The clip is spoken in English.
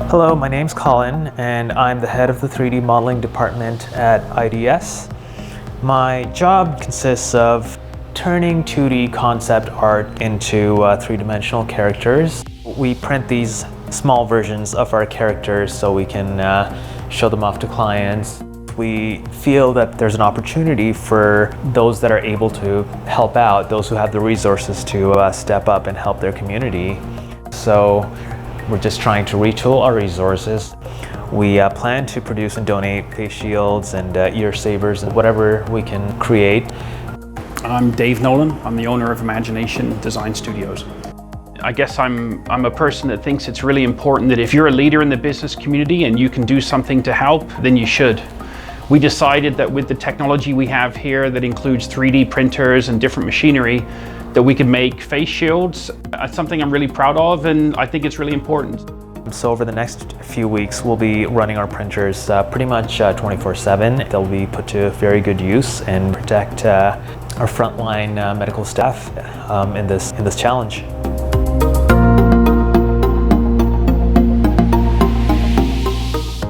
Hello, my name's Colin and I'm the head of the 3D modeling department at IDS. My job consists of turning 2D concept art into three-dimensional characters. We print these small versions of our characters so we can show them off to clients. We feel that there's an opportunity for those that are able to help out, those who have the resources to step up and help their community. So we're just trying to retool our resources. We plan to produce and donate face shields and ear savers and whatever we can create. I'm Dave Nolan. I'm the owner of Imagination Design Studios. I guess I'm a person that thinks it's really important that if you're a leader in the business community and you can do something to help, then you should. We decided that with the technology we have here that includes 3D printers and different machinery, that we could make face shields. That's something I'm really proud of, and I think it's really important. So over the next few weeks, we'll be running our printers pretty much 24/7. They'll be put to very good use and protect our frontline medical staff in this challenge.